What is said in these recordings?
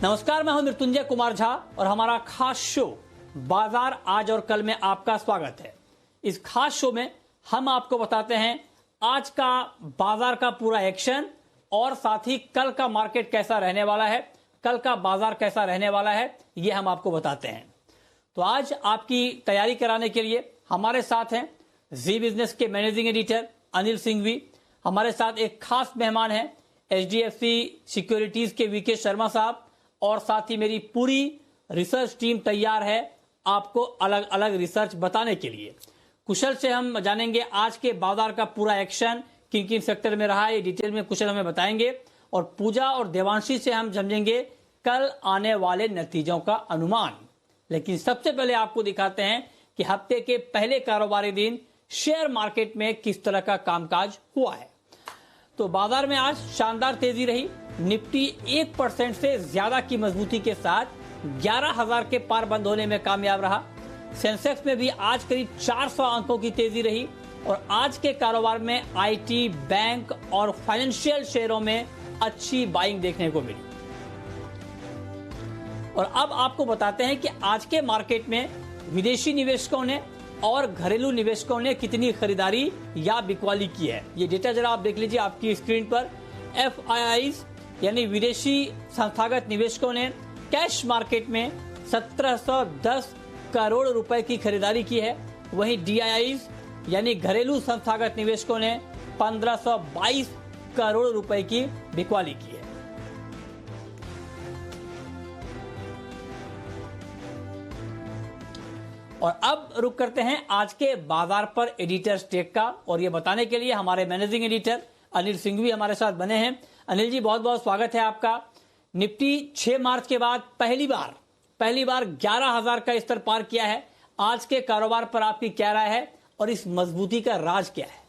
नमस्कार, मैं हूं मृत्युंजय कुमार झा और हमारा खास शो बाजार आज और कल में आपका स्वागत है। इस खास शो में हम आपको बताते हैं आज का बाजार का पूरा एक्शन और साथ ही कल का मार्केट कैसा रहने वाला है, कल का बाजार कैसा रहने वाला है, ये हम आपको बताते हैं। तो आज आपकी तैयारी कराने के लिए हमारे साथ हैं जी बिजनेस के मैनेजिंग एडिटर अनिल सिंघवी। हमारे साथ एक खास मेहमान हैं HDFC सिक्योरिटीज के वीके शर्मा साहब, और साथ ही मेरी पूरी रिसर्च टीम तैयार है आपको अलग अलग रिसर्च बताने के लिए। कुशल से हम जानेंगे आज के बाजार का पूरा एक्शन किन किन सेक्टर में रहा है, ये डिटेल में कुशल हमें बताएंगे। और पूजा और देवांशी से हम समझेंगे कल आने वाले नतीजों का अनुमान। लेकिन सबसे पहले आपको दिखाते हैं कि हफ्ते के पहले कारोबारी दिन शेयर मार्केट में किस तरह का कामकाज हुआ है। तो बाजार में आज शानदार तेजी रही। निफ्टी 1% से ज्यादा की मजबूती के साथ 11,000 के पार बंद होने में कामयाब रहा। सेंसेक्स में भी आज करीब 400 अंकों की तेजी रही और आज के कारोबार में आईटी, बैंक और फाइनेंशियल शेयरों में अच्छी बाइंग देखने को मिली। और अब आपको बताते हैं कि आज के मार्केट में विदेशी निवेशकों ने और घरेलू निवेशकों ने कितनी खरीदारी या बिकवाली की है। ये डेटा जरा आप देख लीजिए आपकी स्क्रीन पर। FIIs यानी विदेशी संस्थागत निवेशकों ने कैश मार्केट में 1710 करोड़ रुपए की खरीदारी की है। वहीं DIIs यानी घरेलू संस्थागत निवेशकों ने 1522 करोड़ रुपए की बिकवाली की है। और अब रुक करते हैं आज के बाजार पर एडिटर्स टेक का, और ये बताने के लिए हमारे मैनेजिंग एडिटर अनिल सिंघवी हमारे साथ बने हैं। अनिल जी, बहुत बहुत स्वागत है आपका। निफ्टी 6 मार्च के बाद पहली बार 11,000 का स्तर पार किया है। आज के कारोबार पर आपकी क्या राय है और इस मजबूती का राज क्या है?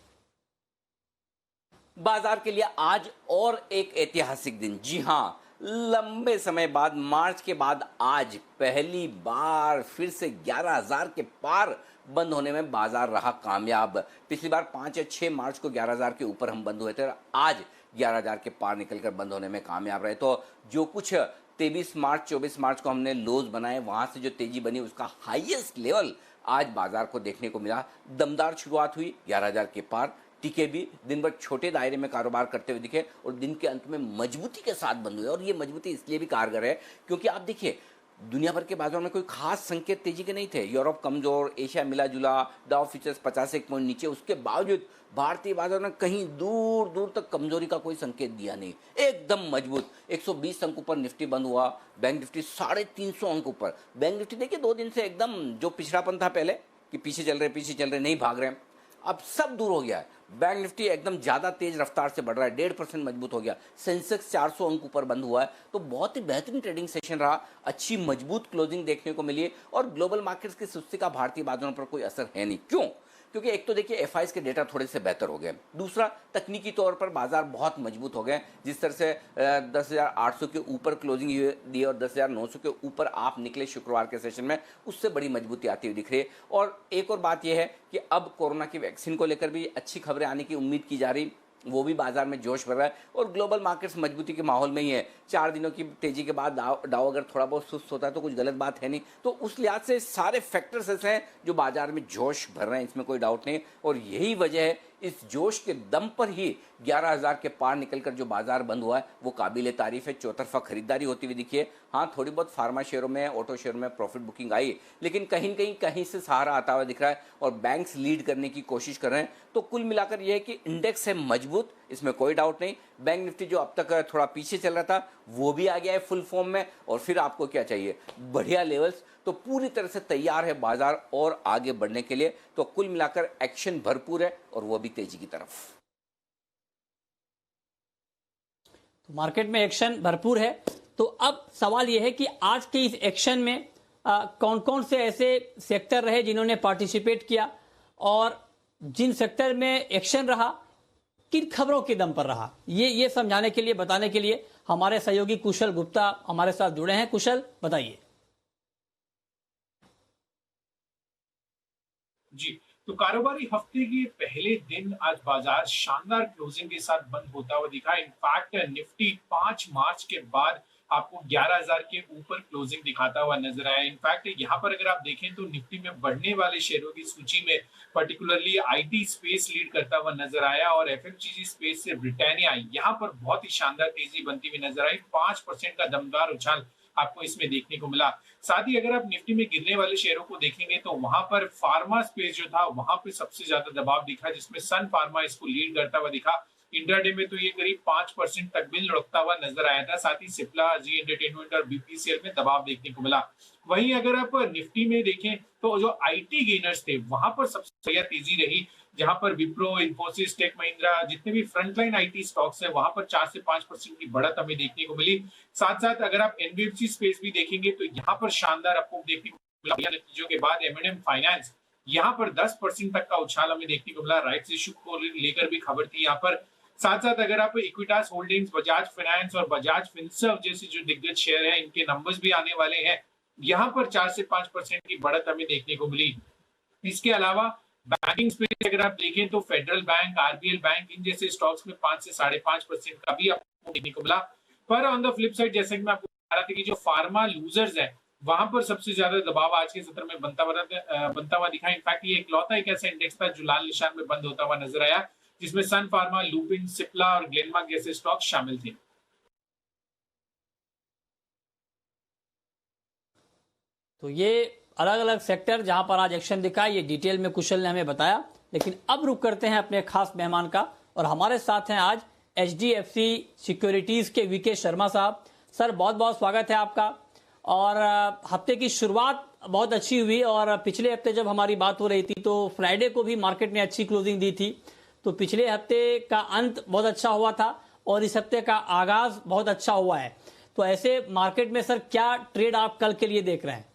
बाजार के लिए आज और एक ऐतिहासिक दिन। जी हां, लंबे समय बाद, मार्च के बाद आज पहली बार फिर से 11,000 के पार बंद होने में बाजार रहा कामयाब। पिछली बार 5 या 6 मार्च को 11,000 के ऊपर हम बंद हुए थे, आज 11,000 के पार निकलकर बंद होने में कामयाब रहे। तो जो कुछ 23 मार्च 24 मार्च को हमने लोज बनाए, वहां से जो तेजी बनी उसका हाईएस्ट लेवल आज बाजार को देखने को मिला। दमदार शुरुआत हुई 11,000 के पार, टिके भी, दिन भर छोटे दायरे में कारोबार करते हुए दिखे और दिन के अंत में मजबूती के साथ बंद हुए। और ये मजबूती इसलिए भी कारगर है क्योंकि आप देखिए दुनिया भर के बाजारों में कोई खास संकेत तेजी के नहीं थे। यूरोप कमजोर, एशिया मिला जुला, डाउ फ्यूचर्स 50 पॉइंट नीचे। उसके बावजूद भारतीय बाजार ने कहीं दूर दूर तक कमजोरी का कोई संकेत दिया नहीं, एकदम मजबूत। 120 अंकों पर निफ्टी बंद हुआ, बैंक निफ्टी 350 अंकों पर। बैंक निफ्टी देखिए 2 दिन से एकदम जो पिछड़ापन था पहले कि पीछे चल रहे नहीं भाग रहे, अब सब दूर हो गया है। बैंक निफ्टी एकदम ज्यादा तेज रफ्तार से बढ़ रहा है, 1.5% मजबूत हो गया। सेंसेक्स 400 अंक ऊपर बंद हुआ है। तो बहुत ही बेहतरीन ट्रेडिंग सेशन रहा, अच्छी मजबूत क्लोजिंग देखने को मिली। और ग्लोबल मार्केट्स की सुस्ती का भारतीय बाजारों पर कोई असर है नहीं। क्यों? क्योंकि एक तो देखिए FIs के डेटा थोड़े से बेहतर हो गए, दूसरा तकनीकी तौर पर बाजार बहुत मजबूत हो गए। जिस तरह से 10,800 के ऊपर क्लोजिंग दी और 10,900 के ऊपर आप निकले शुक्रवार के सेशन में, उससे बड़ी मजबूती आती हुई दिख रही है। और एक और बात यह है कि अब कोरोना की वैक्सीन को लेकर भी अच्छी खबरें आने की उम्मीद की जा रही, वो भी बाजार में जोश भर रहा है। और ग्लोबल मार्केट्स मजबूती के माहौल में ही है। 4 दिनों की तेजी के बाद डाउ अगर थोड़ा बहुत सुस्त होता है तो कुछ गलत बात है नहीं। तो उस लिहाज से सारे फैक्टर्स ऐसे हैं जो बाजार में जोश भर रहे हैं, इसमें कोई डाउट नहीं। और यही वजह है, इस जोश के दम पर ही 11,000 के पार निकलकर जो बाजार बंद हुआ है वो काबिले तारीफ है। चौतरफा खरीदारी होती हुई दिखी है। हाँ, थोड़ी बहुत फार्मा शेयरों में, ऑटो शेयरों में प्रॉफिट बुकिंग आई, लेकिन कहीं से सहारा आता हुआ दिख रहा है और बैंक्स लीड करने की कोशिश कर रहे हैं। तो कुल मिलाकर यह है कि इंडेक्स है मजबूत, इसमें कोई डाउट नहीं। बैंक निफ्टी जो अब तक थोड़ा पीछे चल रहा था वो भी आ गया है फुल फॉर्म में। और फिर आपको क्या चाहिए? बढ़िया लेवल्स। तो पूरी तरह से तैयार है बाजार और आगे बढ़ने के लिए। तो कुल मिलाकर एक्शन भरपूर है और वो भी तेजी की तरफ। तो मार्केट में एक्शन भरपूर है। तो अब सवाल यह है कि आज के इस एक्शन में कौन कौन से ऐसे सेक्टर रहे जिन्होंने पार्टिसिपेट किया और जिन सेक्टर में एक्शन रहा किन खबरों के दम पर रहा, ये समझाने के लिए, बताने के लिए हमारे सहयोगी कुशल गुप्ता हमारे साथ जुड़े हैं। कुशल, बताइए। जी, तो कारोबारी हफ्ते के पहले दिन आज बाजार शानदार क्लोजिंग के साथ बंद होता हुआ दिखा। इनफैक्ट निफ्टी 5 मार्च के बाद आपको 11,000 के ऊपर क्लोजिंग दिखाता हुआ नजर आया। इनफैक्ट यहाँ पर अगर आप देखें तो निफ्टी में बढ़ने वाले शेयरों की सूची में पर्टिकुलरली आईटी स्पेस लीड करता हुआ नजर आया और एफएमसीजी स्पेस से ब्रिटानिया यहाँ पर बहुत ही शानदार तेजी बनती हुई नजर आई। 5% का दमदार उछाल आपको इसमें देखने को मिला। साथ ही अगर आप निफ्टी में गिरने वाले शेयरों को देखेंगे तो वहां पर फार्मा स्पेस जो था वहां पे सबसे ज्यादा दबाव दिखा, जिसमें सन फार्मा इसको लीड करता हुआ दिखा। इंट्राडे में तो ये करीब 5% तक भी लुढ़कता हुआ नजर आया था। साथ ही सिप्ला, जी एंटरटेनमेंट और बीपीसीएल में दबाव देखने को मिला। वहीं अगर आप निफ्टी में देखें तो जो आईटी गेनर्स थे वहां पर सबसे बढ़िया तेजी रही, जहां पर विप्रो, इन्फोसिस, टेक महिंद्रा, जितने भी फ्रंटलाइन आईटी स्टॉक्स है वहां पर 4 से 5% की बढ़त हमें देखने को मिली। साथ साथ अगर आप एनबीएफसी स्पेस भी देखेंगे तो यहाँ पर शानदार आपको देखने को मिला। नतीजों के बाद एम&एम फाइनेंस यहाँ पर 10% तक का उछाल हमें देखने को मिला। राइट्स इशू को लेकर भी खबर थी यहाँ पर। साथ साथ अगर आप इक्विटास होल्डिंग्स, बजाज फाइनेंस और बजाज फिनसर्व जैसे जो दिग्गज शेयर हैं इनके नंबर्स भी आने वाले हैं, यहाँ पर 4 से 5% की बढ़त हमें देखने को मिली। इसके अलावा बैंकिंग स्पेस अगर आप देखें तो फेडरल बैंक, आरबीएल बैंक, इन जैसे स्टॉक्स में 5 से 5.5% का भी आपको देखने को मिला। पर ऑन द फ्लिप साइड जैसे कि मैं आपको बता रहा था कि जो फार्मा लूजर्स है वहां पर सबसे ज्यादा दबाव आज के सत्र में बनता हुआ दिखा। इनफैक्ट ये इकलौता एक ऐसा इंडेक्स था जो लाल निशान में बंद होता हुआ नजर आया, जिसमें सन फार्मा, लुपिन, सिप्ला और ग्लेनमार्क जैसे स्टॉक शामिल थे। तो ये अलग अलग सेक्टर जहां पर आज एक्शन दिखा, ये डिटेल में कुशल ने हमें बताया। लेकिन अब रुक करते हैं अपने खास मेहमान का, और हमारे साथ हैं आज एचडीएफसी सिक्योरिटीज के वीके शर्मा साहब। सर बहुत बहुत स्वागत है आपका। और हफ्ते की शुरुआत बहुत अच्छी हुई, और पिछले हफ्ते जब हमारी बात हो रही थी तो फ्राइडे को भी मार्केट ने अच्छी क्लोजिंग दी थी। तो पिछले हफ्ते का अंत बहुत अच्छा हुआ था और इस हफ्ते का आगाज बहुत अच्छा हुआ है। तो ऐसे मार्केट में सर क्या ट्रेड आप कल के लिए देख रहे हैं?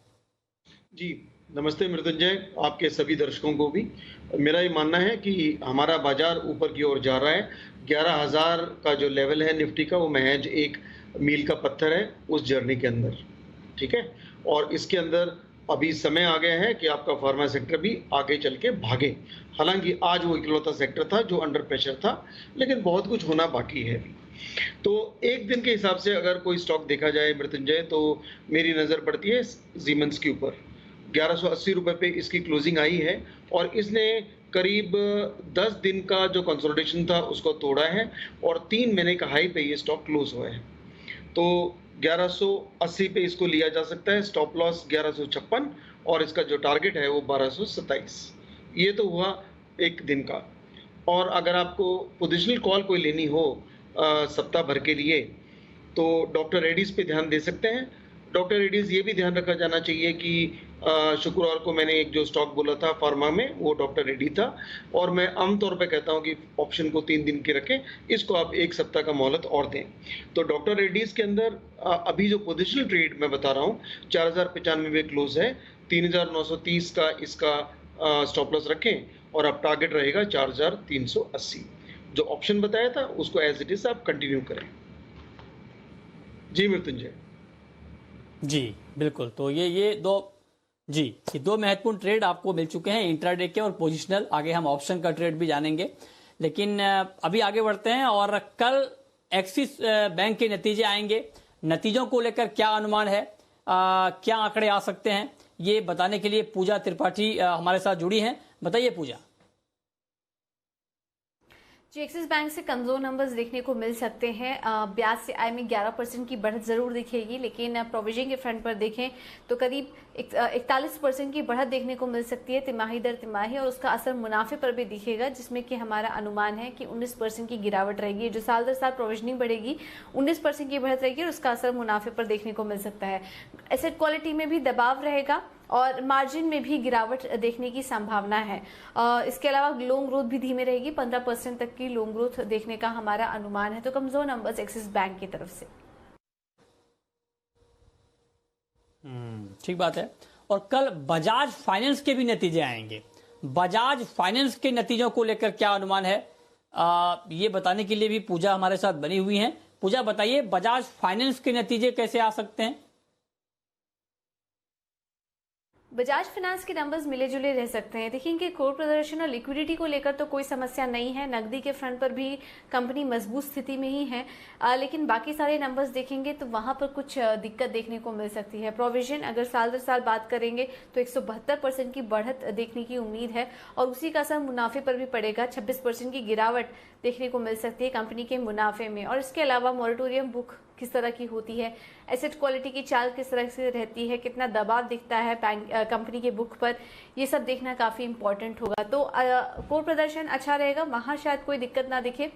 जी नमस्ते मृत्युंजय, आपके सभी दर्शकों को भी। मेरा ये मानना है कि हमारा बाजार ऊपर की ओर जा रहा है। 11,000 का जो लेवल है निफ्टी का, वो महज एक मील का पत्थर है उस जर्नी के अंदर, ठीक है। और इसके अंदर अभी समय आ गया है कि आपका फार्मा सेक्टर भी आगे चल के भागे। हालांकि आज वो इकलौता सेक्टर था जो अंडर प्रेशर था, लेकिन बहुत कुछ होना बाकी है। तो एक दिन के हिसाब से अगर कोई स्टॉक देखा जाए मृत्युंजय, तो मेरी नज़र पड़ती है सीमेंस के ऊपर। 1180 रुपए पे इसकी क्लोजिंग आई है और इसने करीब 10 दिन का जो कंसोलिडेशन था उसको तोड़ा है और 3 महीने का हाई पे ये स्टॉक क्लोज हुआ है। तो 1180 पे इसको लिया जा सकता है। स्टॉप लॉस 1156 और इसका जो टारगेट है वो 1227। ये तो हुआ एक दिन का। और अगर आपको पोजिशनल कॉल कोई लेनी हो सप्ताह भर के लिए, तो डॉक्टर रेड्डीज पे ध्यान दे सकते हैं। डॉक्टर रेड्डीज ये भी ध्यान रखा जाना चाहिए कि शुक्रवार को मैंने एक जो स्टॉक बोला था फार्मा में, वो डॉक्टर रेड्डी था। और मैं आमतौर पे कहता हूँ कि ऑप्शन को 3 दिन के रखें, इसको आप 1 सप्ताह का मोहलत और दें। तो डॉक्टर रेड्डीज के अंदर अभी जो पोजिशनल ट्रेड मैं बता रहा हूँ 4095 में क्लोज है। 3930 का इसका स्टॉप लॉस रखें और अब टारगेट रहेगा 4380। जो ऑप्शन बताया था उसको एज इट इज आप कंटिन्यू करें। जी मृत्युंजय। जी बिल्कुल। तो ये दो महत्वपूर्ण ट्रेड आपको मिल चुके हैं, इंट्राडे के और पोजिशनल। आगे हम ऑप्शन का ट्रेड भी जानेंगे, लेकिन अभी आगे बढ़ते हैं। और कल एक्सिस बैंक के नतीजे आएंगे। नतीजों को लेकर क्या अनुमान है, क्या आंकड़े आ सकते हैं, ये बताने के लिए पूजा त्रिपाठी हमारे साथ जुड़ी हैं। बताइए पूजा। जी, एक्सिस बैंक से कमजोर नंबर्स देखने को मिल सकते हैं। ब्याज से आय में 11% की बढ़त जरूर दिखेगी, लेकिन प्रोविजन के फ्रंट पर देखें तो करीब 41% की बढ़त देखने को मिल सकती है तिमाही दर तिमाही, और उसका असर मुनाफे पर भी दिखेगा, जिसमें कि हमारा अनुमान है कि 19% की गिरावट रहेगी। जो साल दर साल प्रोविजनिंग बढ़ेगी 19% की बढ़त रहेगी और उसका असर मुनाफे पर देखने को मिल सकता है। एसेट क्वालिटी में भी दबाव रहेगा और मार्जिन में भी गिरावट देखने की संभावना है। इसके अलावा लोन ग्रोथ भी धीमे रहेगी, 15% तक की लोन ग्रोथ देखने का हमारा अनुमान है। तो कमजोर नंबर्स एक्सिस बैंक की तरफ से। ठीक बात है। और कल बजाज फाइनेंस के भी नतीजे आएंगे। बजाज फाइनेंस के नतीजों को लेकर क्या अनुमान है, ये बताने के लिए भी पूजा हमारे साथ बनी हुई हैं। पूजा बताइए, बजाज फाइनेंस के नतीजे कैसे आ सकते हैं? बजाज फाइनेंस के नंबर्स मिले जुले रह सकते हैं। देखिए इनके कोर प्रदर्शन और लिक्विडिटी को लेकर तो कोई समस्या नहीं है, नकदी के फ्रंट पर भी कंपनी मजबूत स्थिति में ही है, लेकिन बाकी सारे नंबर्स देखेंगे तो वहां पर कुछ दिक्कत देखने को मिल सकती है। प्रोविजन अगर साल दर साल बात करेंगे तो 172% की बढ़त देखने की उम्मीद है और उसी का असर मुनाफे पर भी पड़ेगा। 26% की गिरावट देखने को मिल सकती है कंपनी के मुनाफे में। और इसके अलावा मॉरेटोरियम बुक किस तरह की होती है, एसेट क्वालिटी की चाल किस तरह से रहती है, कितना दबाव दिखता है कंपनी के बुक पर, ये सब देखना काफी इंपॉर्टेंट होगा। तो कोर प्रदर्शन अच्छा रहेगा, वहां शायद कोई दिक्कत ना दिखे,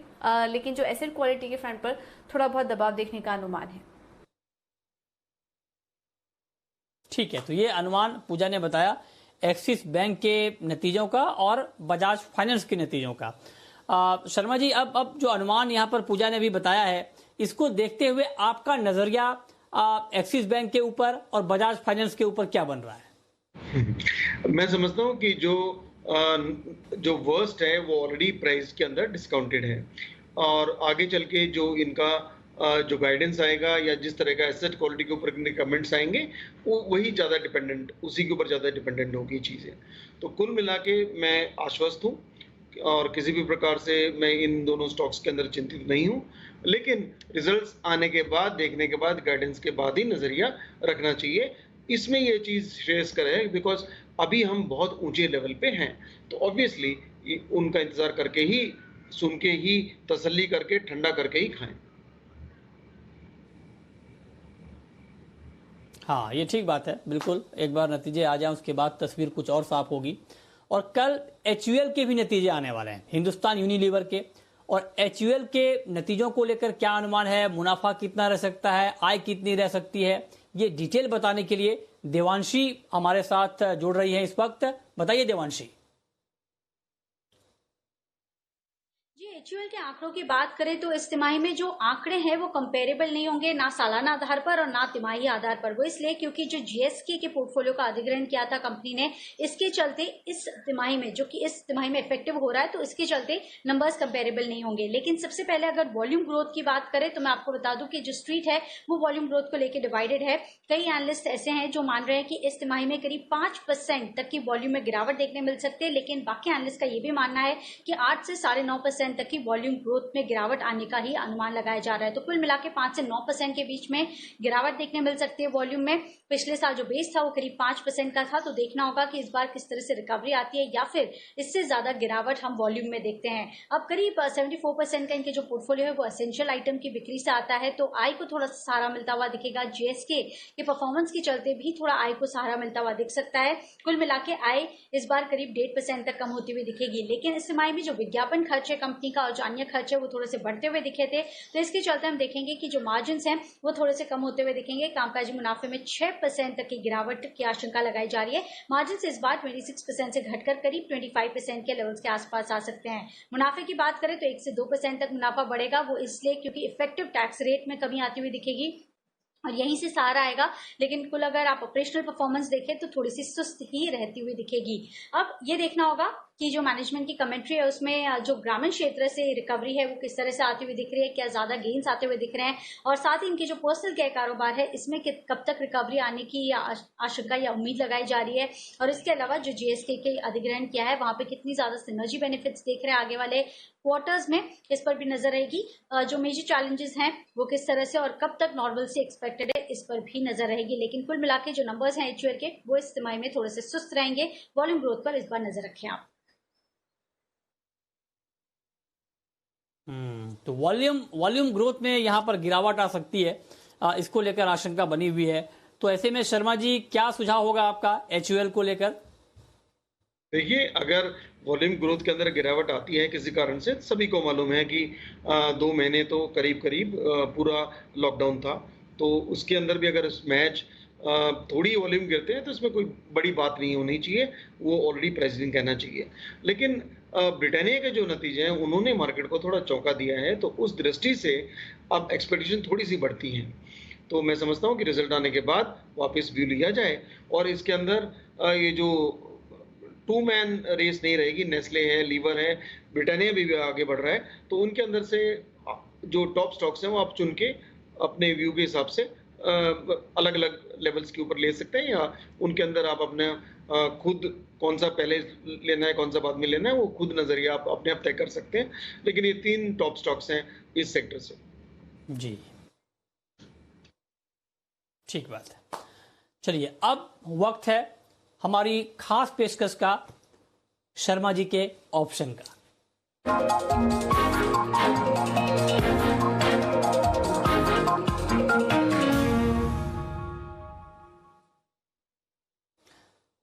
लेकिन जो एसेट क्वालिटी के फ्रंट पर थोड़ा बहुत दबाव देखने का अनुमान है। ठीक है, तो ये अनुमान पूजा ने बताया एक्सिस बैंक के नतीजों का और बजाज फाइनेंस के नतीजों का। शर्मा जी, अब जो अनुमान यहाँ पर पूजा ने भी बताया है, इसको देखते हुए आपका नजरिया एक्सिस बैंक के ऊपर और बजाज फाइनेंस के ऊपर क्या बन रहा है? मैं समझता हूँ कि जो वर्स्ट है वो ऑलरेडी प्राइस के अंदर डिस्काउंटेड है और आगे चल के जो इनका जो गाइडेंस आएगा या जिस तरह का एसेट क्वालिटी के ऊपर कमेंट्स आएंगे वो वही ज़्यादा डिपेंडेंट, उसी के ऊपर ज़्यादा डिपेंडेंट होगी चीज़ें। तो कुल मिला के मैं आश्वस्त हूँ और किसी भी प्रकार से मैं इन दोनों स्टॉक्स के अंदर चिंतित नहीं हूँ, लेकिन रिजल्ट्स आने के बाद, देखने के बाद, गाइडेंस के बाद ही नजरिया रखना चाहिए। इसमें ये चीज़ श्रेयस्कर है बिकॉज अभी हम बहुत ऊंचे लेवल पे हैं, तो ऑब्वियसली उनका इंतजार करके ही, सुन के ही, तसल्ली करके, ठंडा करके ही खाएं। हाँ, ये ठीक बात है, बिल्कुल। एक बार नतीजे आ जाएं उसके बाद तस्वीर कुछ और साफ होगी। और कल HUL के भी नतीजे आने वाले हैं, हिंदुस्तान यूनिलीवर के, और HUL के नतीजों को लेकर क्या अनुमान है, मुनाफा कितना रह सकता है, आय कितनी रह सकती है, ये डिटेल बताने के लिए देवांशी हमारे साथ जुड़ रही है इस वक्त। बताइए देवांशी। HUL के आंकड़ों की बात करें तो इस तिमाही में जो आंकड़े हैं वो कंपेरेबल नहीं होंगे, ना सालाना आधार पर और ना तिमाही आधार पर। वो इसलिए क्योंकि जो GSK के पोर्टफोलियो का अधिग्रहण किया था कंपनी ने, इसके चलते इस तिमाही में, जो कि इस तिमाही में इफेक्टिव हो रहा है, तो इसके चलते नंबर्स कंपेरेबल नहीं होंगे। लेकिन सबसे पहले अगर वॉल्यूम ग्रोथ की बात करें तो मैं आपको बता दूं कि जो स्ट्रीट है वो वॉल्यूम ग्रोथ को लेकर डिवाइडेड है। कई एनालिस्ट ऐसे हैं जो मान रहे हैं कि इस तिमाही में करीब 5% तक की वॉल्यूम में गिरावट देखने मिल सकती है, लेकिन बाकी एनालिस्ट का ये भी मानना है कि 8 से 9.5% तक की वॉल्यूम ग्रोथ में गिरावट आने का ही अनुमान लगाया जा रहा है। तो कुल मिला के 5 से 9% के बीच में गिरावट देखने मिल सकती है वॉल्यूम में। पिछले साल जो बेस था वो करीब 5% का था, तो देखना होगा कि इस बार किस तरह से रिकवरी आती है या फिर इससे ज्यादा गिरावट हम वॉल्यूम में देखते हैं। अब करीब 74% का इनके जो पोर्टफोलियो है वो एसेंशियल आइटम की बिक्री से आता है, तो आय को थोड़ा सा सहारा मिलता हुआ दिखेगा। GSK के परफॉर्मेंस के चलते भी थोड़ा आय को सहारा मिलता हुआ दिख सकता है। कुल मिला के आय इस बार करीब 1.5% तक कम होती हुई दिखेगी। लेकिन इस तिमाही में जो विज्ञापन खर्च है कंपनी का और जो अन्य खर्च है वो थोड़े से बढ़ते हुए दिखे थे, तो इसके चलते हम देखेंगे कि जो मार्जिन हैं वो थोड़े से कम होते हुए दिखेंगे। कामकाजी मुनाफे में 6% तक की गिरावट की आशंका लगाई जा रही है। मार्जिन से इस बार 26% से घटकर करीब 25% के लेवल्स के आसपास आ सकते हैं। मुनाफे की बात करें तो 1 से 2% तक मुनाफा बढ़ेगा, वो इसलिए क्योंकि इफेक्टिव टैक्स रेट में कमी आती हुई दिखेगी और यहीं से सहारा आएगा। लेकिन कुल अगर आप ऑपरेशनल परफॉर्मेंस देखें तो थोड़ी सी सुस्त ही रहती हुई दिखेगी। अब ये देखना होगा कि जो मैनेजमेंट की कमेंट्री है उसमें जो ग्रामीण क्षेत्र से रिकवरी है वो किस तरह से आती हुई दिख रही है, क्या ज्यादा गेन्स आते हुए दिख रहे हैं, और साथ ही इनके जो पर्सनल केयर कारोबार है इसमें कब तक रिकवरी आने की आशंका या उम्मीद लगाई जा रही है, और इसके अलावा जो GSK के अधिग्रहण किया है वहां पे कितनी ज्यादा सिनर्जी बेनिफिट्स देख रहे हैं आगे वाले क्वार्टर्स में, इस पर भी नजर रहेगी। जो मेजर चैलेंजेस हैं वो किस तरह से और कब तक नॉर्मल से एक्सपेक्टेड है, इस पर भी नजर रहेगी। लेकिन कुल मिला के जो नंबर्स हैं HUL के वो इस तिमाही में थोड़े से सुस्त रहेंगे। वॉल्यूम ग्रोथ पर इस बार नजर रखें आप। तो वॉल्यूम ग्रोथ में यहां पर गिरावट आ सकती है, इसको लेकर आशंका बनी हुई है। तो ऐसे में शर्मा जी क्या सुझाव होगा आपका HUL को लेकर? देखिए, अगर वॉल्यूम ग्रोथ के अंदर गिरावट आती है किसी कारण से, सभी को मालूम है कि 2 महीने तो करीब पूरा लॉकडाउन था, तो उसके अंदर भी अगर मैच थोड़ी वॉल्यूम गिरते हैं तो इसमें कोई बड़ी बात नहीं होनी चाहिए, वो ऑलरेडी प्राइसिंग कहना चाहिए। लेकिन ब्रिटानिया के जो नतीजे हैं उन्होंने मार्केट को थोड़ा चौंका दिया है, तो उस दृष्टि से अब एक्सपेक्टेशन थोड़ी सी बढ़ती हैं। तो मैं समझता हूँ कि रिजल्ट आने के बाद वापस व्यू लिया जाए और इसके अंदर ये जो 2 मैन रेस नहीं रहेगी, नेस्ले है, लीवर है, ब्रिटानिया भी आगे बढ़ रहा है, तो उनके अंदर से जो टॉप स्टॉक्स हैं वो आप चुन के अपने व्यू के हिसाब से अलग अलग लेवल्स के ऊपर ले सकते हैं, या उनके अंदर आप अपने खुद कौन सा पहले लेना है कौन सा बाद में लेना है वो खुद नजरिया आप अपने आप तय कर सकते हैं। लेकिन ये 3 टॉप स्टॉक्स हैं इस सेक्टर से। जी, ठीक बात है। चलिए, अब वक्त है हमारी खास पेशकश का, शर्मा जी के ऑप्शन का।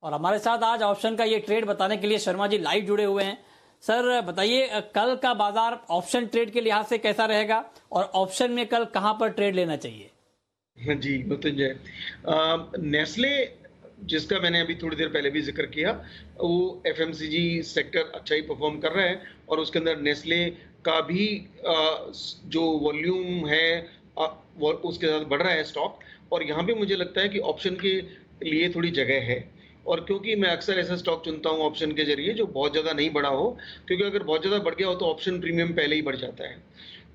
और हमारे साथ आज ऑप्शन का ये ट्रेड बताने के लिए शर्मा जी लाइव जुड़े हुए हैं। सर बताइए, कल का बाजार ऑप्शन ट्रेड के लिहाज से कैसा रहेगा और ऑप्शन में कल कहां पर ट्रेड लेना चाहिए? जी मृत्युंजय, नेस्ले जिसका मैंने अभी थोड़ी देर पहले भी जिक्र किया, वो एफएमसीजी सेक्टर अच्छा ही परफॉर्म कर रहा है और उसके अंदर नेस्ले का भी जो वॉल्यूम है वो उसके साथ बढ़ रहा है स्टॉक, और यहाँ पे मुझे लगता है कि ऑप्शन के लिए थोड़ी जगह है। और क्योंकि मैं अक्सर ऐसा स्टॉक चुनता हूँ ऑप्शन के जरिए जो बहुत ज़्यादा नहीं बढ़ा हो, क्योंकि अगर बहुत ज़्यादा बढ़ गया हो तो ऑप्शन प्रीमियम पहले ही बढ़ जाता है।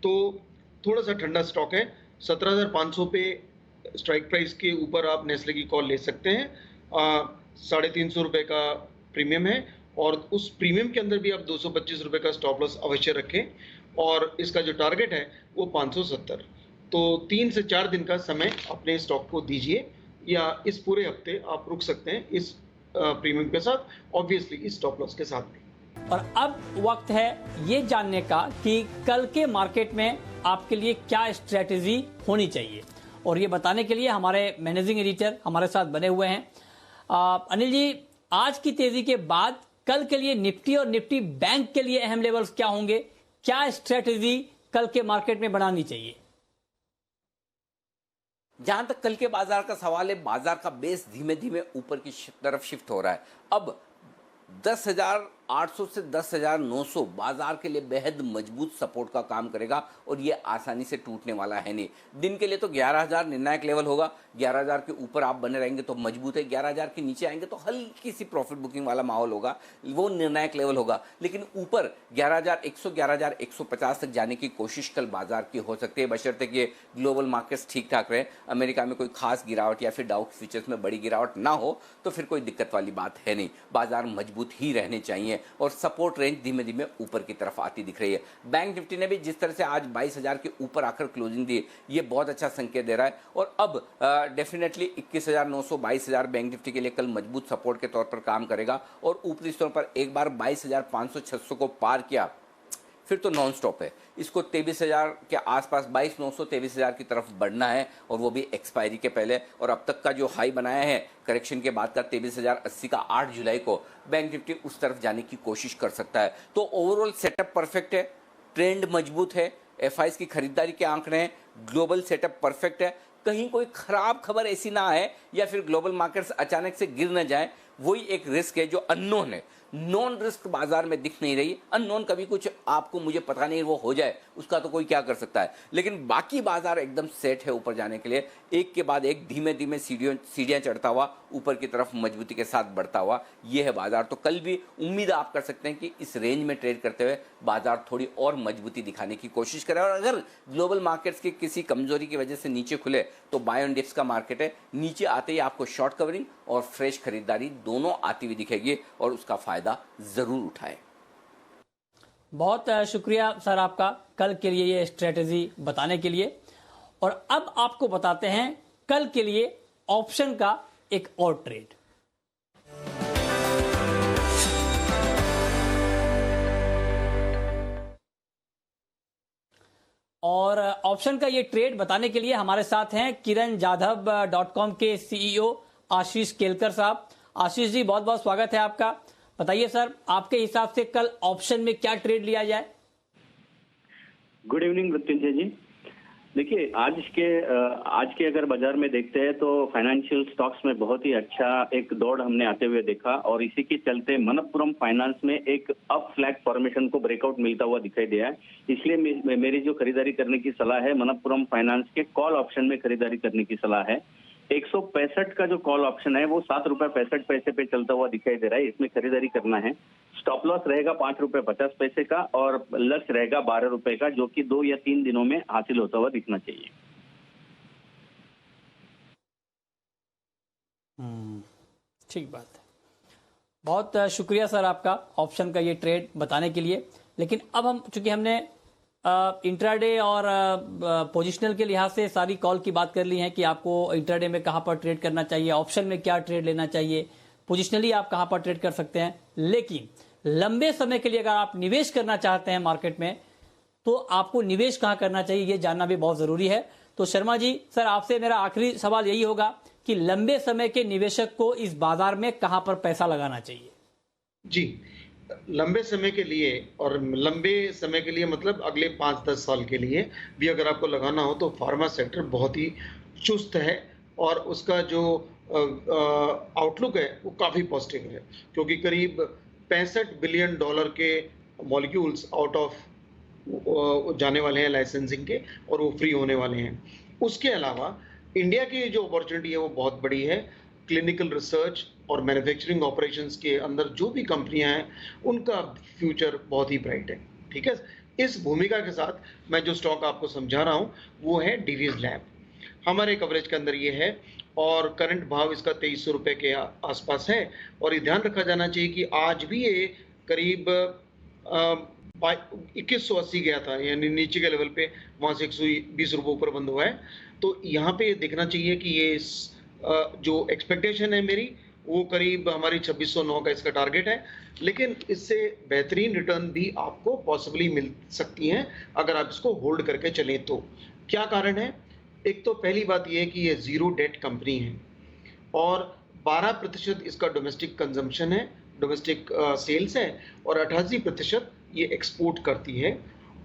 तो थोड़ा सा ठंडा स्टॉक है, 17,500 पे स्ट्राइक प्राइस के ऊपर आप नेस्ले की कॉल ले सकते हैं। 350 रुपये का प्रीमियम है और उस प्रीमियम के अंदर भी आप 225 रुपये का स्टॉप लॉस अवश्य रखें, और इसका जो टारगेट है वो 570। तो 3 से 4 दिन का समय अपने स्टॉक को दीजिए, या इस पूरे हफ्ते आप रुक सकते हैं इस प्रीमियम के साथ, ऑब्वियसली इस स्टॉप लॉस के साथ भी। और अब वक्त है ये जानने का कि कल के मार्केट में आपके लिए क्या स्ट्रेटेजी होनी चाहिए, और ये बताने के लिए हमारे मैनेजिंग एडिटर हमारे साथ बने हुए हैं। अनिल जी, आज की तेजी के बाद कल के लिए निफ्टी और निफ्टी बैंक के लिए अहम लेवल्स क्या होंगे? क्या स्ट्रेटेजी कल के मार्केट में बनानी चाहिए? जहां तक कल के बाजार का सवाल है, बाजार का बेस धीमे धीमे ऊपर की तरफ शिफ्ट हो रहा है। अब 10,800 से 10,900 बाजार के लिए बेहद मजबूत सपोर्ट का काम करेगा और ये आसानी से टूटने वाला है नहीं। दिन के लिए तो 11,000 निर्णायक लेवल होगा। 11,000 के ऊपर आप बने रहेंगे तो मजबूत है, 11,000 के नीचे आएंगे तो हल्की सी प्रॉफिट बुकिंग वाला माहौल होगा, वो निर्णायक लेवल होगा। लेकिन ऊपर 11,100 11,150 तक जाने की कोशिश कल बाजार की हो सकती है, बशर्ते कि ग्लोबल मार्केट्स ठीक ठाक रहे, अमेरिका में कोई खास गिरावट या फिर डाउ फ्यूचर्स में बड़ी गिरावट ना हो, तो फिर कोई दिक्कत वाली बात है नहीं। बाजार मजबूत ही रहने चाहिए और सपोर्ट रेंज धीमे धीमे ऊपर की तरफ आती दिख रही है। बैंक निफ्टी ने भी जिस तरह से आज 22,000 के ऊपर आकर क्लोजिंग दी, ये बहुत अच्छा संकेत दे रहा है। और अब डेफिनेटली 21,900 22,000 बैंक निफ्टी के लिए कल मजबूत सपोर्ट के तौर पर काम करेगा। और ऊपरी स्तरों पर एक बार 22,500 600 को पार किया फिर तो नॉन स्टॉप है। इसको 23,000 के आसपास 22,900 23,000 की तरफ बढ़ना है, और वो भी एक्सपायरी के पहले। और अब तक का जो हाई बनाया है करेक्शन के बाद का 23,080 का 8 जुलाई को, बैंक निफ्टी उस तरफ जाने की कोशिश कर सकता है। तो ओवरऑल सेटअप परफेक्ट है, ट्रेंड मजबूत है, एफआईज की खरीदारी के आंकड़े हैं, ग्लोबल सेटअप परफेक्ट है। कहीं कोई खराब खबर ऐसी ना आए या फिर ग्लोबल मार्केट्स अचानक से गिर न जाए, वही एक रिस्क है जो अननोन है। नॉन रिस्क बाजार में दिख नहीं रही। अननोन कभी कुछ आपको मुझे पता नहीं वो हो जाए, उसका तो कोई क्या कर सकता है, लेकिन बाकी बाजार एकदम सेट है ऊपर जाने के लिए। एक के बाद एक धीमे धीमे सीढ़ियां चढ़ता हुआ ऊपर की तरफ मजबूती के साथ बढ़ता हुआ ये है बाजार। तो कल भी उम्मीद आप कर सकते हैं कि इस रेंज में ट्रेड करते हुए बाजार थोड़ी और मजबूती दिखाने की कोशिश करे। और अगर ग्लोबल मार्केट्स की किसी कमजोरी की वजह से नीचे खुले तो बाय ऑन डिप्स का मार्केट है, नीचे आते ही आपको शॉर्ट कवरिंग और फ्रेश खरीदारी दोनों आती हुई दिखेगी और उसका फायदा जरूर उठाएं। बहुत शुक्रिया सर आपका कल के लिए ये स्ट्रेटेजी बताने के लिए। और अब आपको बताते हैं कल के लिए ऑप्शन का एक और ट्रेड। और ऑप्शन का ये ट्रेड बताने के लिए हमारे साथ हैं kiranjadhav.com के सीईओ आशीष केलकर साहब। आशीष जी, बहुत बहुत स्वागत है आपका। बताइए सर, आपके हिसाब से कल ऑप्शन में क्या ट्रेड लिया जाए? गुड इवनिंग मृत्युंजय जी। देखिए, आज के अगर बाजार में देखते हैं तो फाइनेंशियल स्टॉक्स में बहुत ही अच्छा एक दौड़ हमने आते हुए देखा, और इसी के चलते मनप्पुरम फाइनेंस में एक अप फ्लैग फॉर्मेशन को ब्रेकआउट मिलता हुआ दिखाई दिया है। इसलिए मेरी जो खरीदारी करने की सलाह है, मनप्पुरम फाइनेंस के कॉल ऑप्शन में खरीदारी करने की सलाह है। 165 का जो कॉल ऑप्शन है वो 7 रुपए 65 पैसे पे चलता हुआ दिखाई दे रहा है, इसमें खरीदारी करना है। स्टॉप लॉस रहेगा 5 रुपए 50 पैसे का और लक्ष्य रहेगा 12 रुपए का, जो कि 2 या 3 दिनों में हासिल होता हुआ दिखना चाहिए। ठीक बात है। बहुत शुक्रिया सर आपका ऑप्शन का ये ट्रेड बताने के लिए। लेकिन अब हम चूंकि हमने इंट्राडे और पोजिशनल के लिहाज से सारी कॉल की बात कर ली है कि आपको इंट्राडे में कहां पर ट्रेड करना चाहिए, ऑप्शन में क्या ट्रेड लेना चाहिए, पोजिशनली आप कहां पर ट्रेड कर सकते हैं, लेकिन लंबे समय के लिए अगर आप निवेश करना चाहते हैं मार्केट में तो आपको निवेश कहां करना चाहिए ये जानना भी बहुत जरूरी है। तो शर्मा जी सर, आपसे मेरा आखिरी सवाल यही होगा कि लंबे समय के निवेशक को इस बाजार में कहां पर पैसा लगाना चाहिए? जी, लंबे समय के लिए, और लंबे समय के लिए मतलब अगले 5-10 साल के लिए भी अगर आपको लगाना हो तो फार्मा सेक्टर बहुत ही चुस्त है और उसका जो आउटलुक है वो काफ़ी पॉजिटिव है, क्योंकि करीब $65 बिलियन के मॉलिक्यूल्स आउट ऑफ जाने वाले हैं लाइसेंसिंग के, और वो फ्री होने वाले हैं। उसके अलावा इंडिया की जो अपॉर्चुनिटी है वो बहुत बड़ी है। क्लिनिकल रिसर्च और मैन्युफैक्चरिंग ऑपरेशंस के अंदर जो भी कंपनियां हैं उनका फ्यूचर बहुत ही ब्राइट है। ठीक है, इस भूमिका के साथ मैं जो स्टॉक आपको समझा रहा हूं वो है डिवीज लैब। हमारे कवरेज के अंदर ये है और करंट भाव इसका 2300 रुपए के आसपास है। और ये ध्यान रखा जाना चाहिए कि आज भी ये करीब 2180 गया था, यानी नीचे के लेवल पे, वहां से 120 रुपए ऊपर बंद हुआ है। तो यहाँ पे देखना चाहिए कि ये जो एक्सपेक्टेशन है मेरी वो करीब हमारी 2609 का इसका टारगेट है, लेकिन इससे बेहतरीन रिटर्न भी आपको पॉसिबली मिल सकती हैं अगर आप इसको होल्ड करके चलें तो। क्या कारण है? एक तो पहली बात ये है कि ये जीरो डेट कंपनी है और 12% इसका डोमेस्टिक कंजम्पशन है, डोमेस्टिक सेल्स है, और 88% ये एक्सपोर्ट करती है।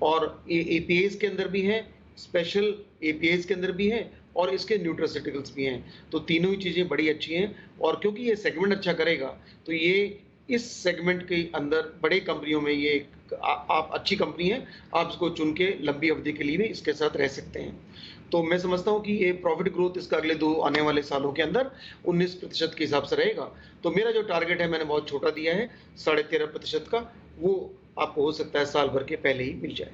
और ये एपीएस के अंदर भी है, स्पेशल एपीएस के अंदर भी है, और इसके न्यूट्रास्यूटिकल्स भी हैं। तो तीनों ही चीज़ें बड़ी अच्छी हैं। और क्योंकि ये सेगमेंट अच्छा करेगा तो ये इस सेगमेंट के अंदर बड़े कंपनियों में ये आप अच्छी कंपनी है, आप इसको चुन के लंबी अवधि के लिए भी इसके साथ रह सकते हैं। तो मैं समझता हूँ कि ये प्रॉफिट ग्रोथ इसका अगले 2 आने वाले सालों के अंदर 19% के हिसाब से रहेगा। तो मेरा जो टारगेट है मैंने बहुत छोटा दिया है 13.5% का, वो आपको हो सकता है साल भर के पहले ही मिल जाए।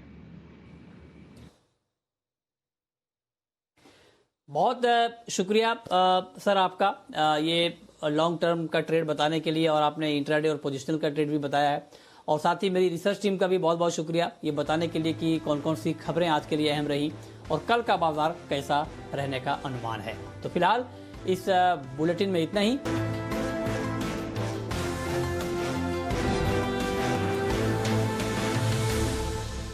बहुत शुक्रिया सर आपका ये लॉन्ग टर्म का ट्रेड बताने के लिए, और आपने इंट्राडे और पोजिशनल का ट्रेड भी बताया है। और साथ ही मेरी रिसर्च टीम का भी बहुत बहुत शुक्रिया ये बताने के लिए कि कौन कौन सी खबरें आज के लिए अहम रही और कल का बाजार कैसा रहने का अनुमान है। तो फिलहाल इस बुलेटिन में इतना ही।